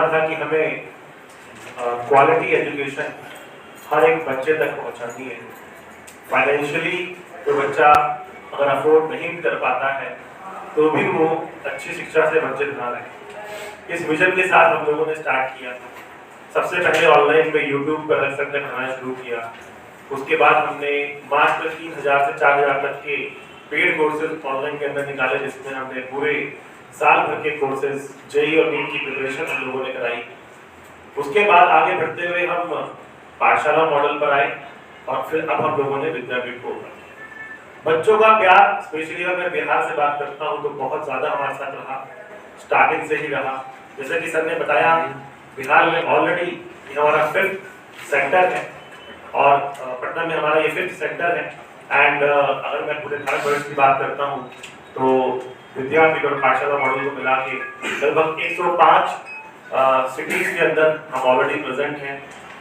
था कि हमें क्वालिटी एजुकेशन हर एक बच्चे तक पहुंचानी है। फाइनेंशियली जो बच्चा अगर अफोर्ड नहीं कर पाता है तो भी वो अच्छी शिक्षा से वंचित ना रहे। इस मिशन के साथ हम लोगों ने स्टार्ट किया। सबसे पहले ऑनलाइन पे यूट्यूब पर लेक्चर पढ़ाना शुरू किया। उसके बाद हमने मात्र 3000 से 4000 तक के पेड कोर्सेज ऑनलाइन के अंदर निकाले, जिसमें हमने पूरे साल भर के कोर्सेज जेईई और नीट की प्रिपरेशन हम लोगों ने कराई। उसके बाद आगे बढ़ते हुए हम पाठशाला मॉडल पर आए और फिर अब हम लोगों ने विद्यापीठ को ओपन किया। बच्चों का प्यार, स्पेशली अगर मैं बिहार से बात करता हूँ तो बहुत ज़्यादा हमारे साथ रहा, स्टार्टिंग से ही रहा। जैसे कि सर ने बताया, बिहार में ऑलरेडी ये हमारा 5th सेंटर है और पटना में हमारा ये 5th सेंटर है। एंड अगर मैं पूरे भारत वर्ष की बात करता हूँ तो विद्यापीठ और पाठशाला मॉडल को मिला के लगभग 105 सिटीज के अंदर हम ऑलरेडी प्रेजेंट हैं।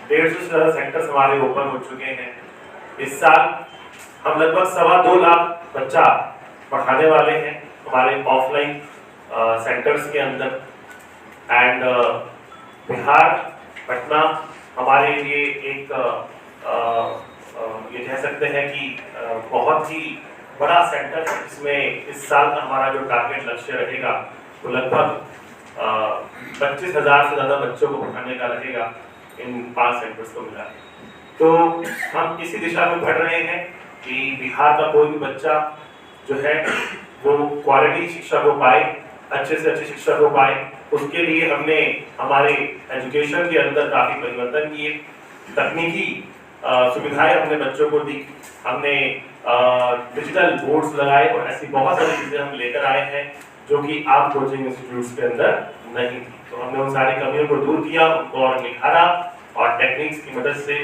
150 से ज़्यादा सेंटर्स हमारे ओपन हो चुके हैं। इस साल हम लगभग 2.25 लाख बच्चा पढ़ाने वाले हैं हमारे ऑफलाइन सेंटर्स के अंदर। एंड बिहार, पटना हमारे लिए एक ये कह सकते हैं कि बहुत ही बड़ा सेंटर है, जिसमें इस साल का हमारा जो टारगेट लक्ष्य रहेगा वो लगभग 25,000 से ज़्यादा बच्चों को पढ़ाने का रहेगा इन 5 सेंटर्स को मिला। तो हम इसी दिशा में बढ़ रहे हैं कि बिहार का कोई भी बच्चा जो है वो क्वालिटी शिक्षा को पाए, अच्छे से अच्छी शिक्षा को पाए। उसके लिए हमने हमारे एजुकेशन के अंदर काफ़ी परिवर्तन किए, तकनीकी सुविधाएं अपने बच्चों को दी। हमने डिजिटल बोर्ड्स लगाए और ऐसी बहुत सारी चीज़ें हम लेकर आए हैं जो कि आम कोचिंग इंस्टीट्यूट्स के अंदर नहीं थी। तो हमने उन सारी कमियों को दूर किया, उनको और निखारा और टेक्निक्स की मदद से,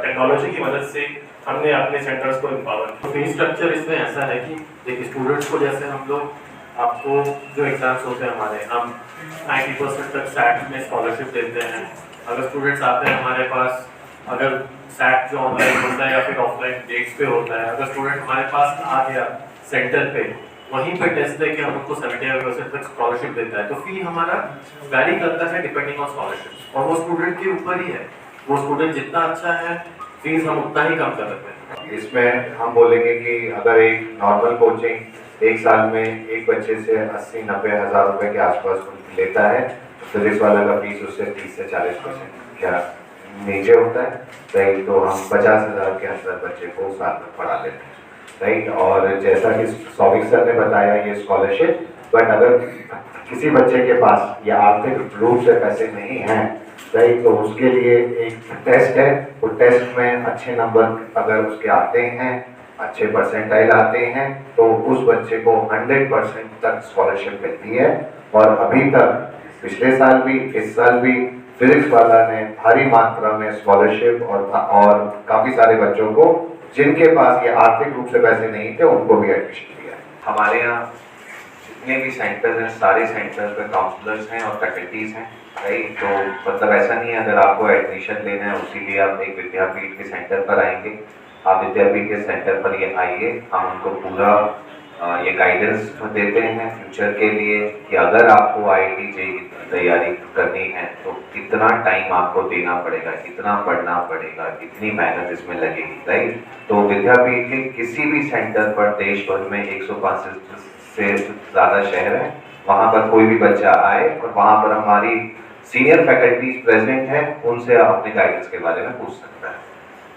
टेक्नोलॉजी की मदद से हमने अपने सेंटर्स को एम्पावर किया। फीस स्ट्रक्चर इसमें ऐसा है कि देखिए, स्टूडेंट्स को जैसे हम लोग आपको जो एग्जाम्स होते हैं हमारे, हम 90% तक सैट में स्कॉलरशिप देते हैं। अगर स्टूडेंट्स आते हैं हमारे पास, अगर सैट जो ऑनलाइन होता है या फिर ऑफलाइन डेट्स पे होता है, अगर स्टूडेंट हमारे पास आ गया सेंटर पे, वहीं पे टेस्ट देके हम उनको 75% तक स्कॉलरशिप देता है। तो फी हमारा वैरी करता है डिपेंडिंग ऑन स्कॉलरशिप, और वो स्टूडेंट के ऊपर ही है। वो स्टूडेंट जितना अच्छा है फीस हम उतना ही कम कर देते हैं। इसमें हम बोलेंगे कि अगर एक नॉर्मल कोचिंग एक साल में एक बच्चे से 80-90 हज़ार रुपए के आसपास लेता है, तो फिजिक्स वाला का फीस उससे 30 से 40% क्या नीचे होता है, राइट। तो हम 50,000 के अंदर बच्चे को साल में पढ़ा लेते हैं, राइट। और जैसा कि सौविक सर ने बताया, ये स्कॉलरशिप, बट अगर किसी बच्चे के पास या आर्थिक रूप से पैसे नहीं हैं, राइट, तो उसके लिए एक टेस्ट है। वो टेस्ट में अच्छे नंबर अगर उसके आते हैं, अच्छे परसेंटाइल आते हैं, तो उस बच्चे को 100% तक स्कॉलरशिप मिलती है। और अभी तक पिछले साल भी, इस साल भी फिजिक्स वाला ने भारी मात्रा में स्कॉलरशिप और काफ़ी सारे बच्चों को जिनके पास ये आर्थिक रूप से पैसे नहीं थे उनको भी एडमिशन दिया। हमारे यहाँ जितने भी सेंटर्स हैं, सारे सेंटर्स में काउंसलर्स हैं और फैकल्टीज़ हैं, राइट। तो मतलब ऐसा नहीं है अगर आपको एडमिशन लेना है उसी लिए आप एक विद्यापीठ के सेंटर पर आएंगे। आप विद्यापीठ के सेंटर पर ये आइए, हम उनको पूरा ये गाइडेंस देते हैं फ्यूचर के लिए कि अगर आपको IIT JEE तैयारी करनी है तो कितना टाइम आपको देना पड़ेगा, कितना पढ़ना पड़ेगा, कितनी मेहनत इसमें लगेगी, राइट। तो विद्यापीठ के किसी भी सेंटर पर देश भर में 105 से ज़्यादा शहर हैं, वहाँ पर कोई भी बच्चा आए और वहाँ पर हमारी सीनियर फैकल्टीज प्रेजेंट है, उनसे आप अपने गाइडेंस के बारे में पूछ सकते हैं।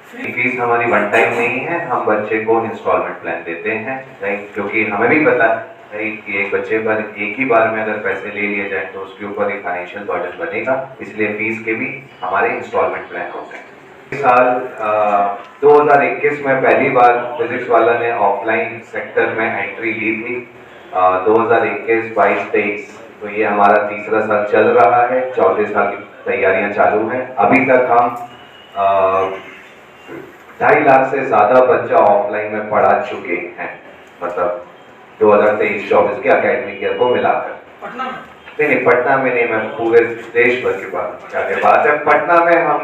फीस हमारी वन टाइम नहीं है, हम बच्चे को इंस्टॉलमेंट प्लान देते हैं, राइट। क्योंकि हमें भी पता है, राइट, कि एक बच्चे पर एक ही बार में अगर पैसे ले लिए जाए तो उसके ऊपर एक फाइनेंशियल बर्डन बनेगा, इसलिए फीस के भी हमारे इंस्टॉलमेंट प्लान होते हैं। इस साल 2021 में पहली बार फिजिक्स वाला ने ऑफलाइन सेक्टर में एंट्री ली थी। 2021, 22, 23 तो ये हमारा तीसरा साल चल रहा है, चौथे साल की तैयारियां चालू हैं। अभी तक हम 2.5 लाख से ज़्यादा बच्चा ऑफलाइन में पढ़ा चुके हैं, मतलब 2023-24 के अकेडमिक ईयर को मिलाकर। पटना में नहीं, पटना में नहीं, मैं पूरे देश भर की बात है। पटना में हम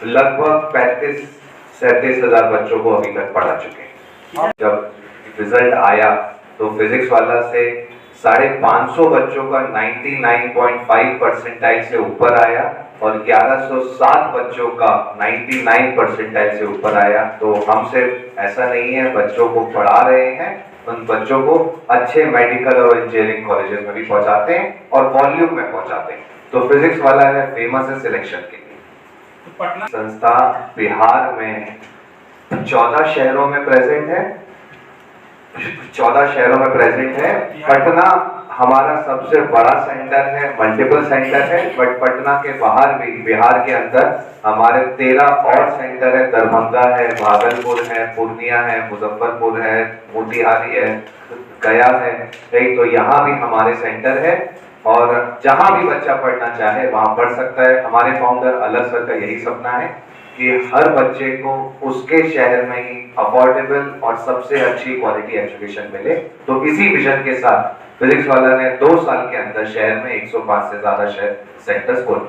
लगभग 35-37 हज़ार बच्चों को अभी तक पढ़ा चुके हैं। जब रिजल्ट आया तो फिजिक्स वाला से 550 बच्चों का 99.5 परसेंटाइल से ऊपर आया और 1107 बच्चों का 99 परसेंटाइल से ऊपर आया। तो हम सिर्फ ऐसा नहीं है बच्चों को पढ़ा रहे हैं, उन बच्चों को अच्छे मेडिकल और इंजीनियरिंग कॉलेजेस में भी पहुंचाते हैं और वॉल्यूम में पहुंचाते हैं। तो फिजिक्स वाला है फेमस है सिलेक्शन के लिए। संस्था बिहार में 14 शहरों में प्रेजेंट है, 14 शहरों में प्रेजेंट है। पटना हमारा सबसे बड़ा सेंटर है, मल्टीपल सेंटर है, बट पटना के बाहर भी बिहार के अंदर हमारे 13 और सेंटर है। दरभंगा है, भागलपुर है, पूर्णिया है, मुजफ्फरपुर है, मोतिहारी है, गया है, राइट। तो यहाँ भी हमारे सेंटर है और जहाँ भी बच्चा पढ़ना चाहे वहाँ पढ़ सकता है। हमारे फाउंडर अलग सर का यही सपना है कि हर बच्चे को उसके शहर में ही अफोर्डेबल और सबसे अच्छी क्वालिटी एजुकेशन मिले। तो इसी विजन के साथ फिजिक्स वाला ने 2 साल के अंदर शहर में 105 से ज्यादा सेंटर्स खोले।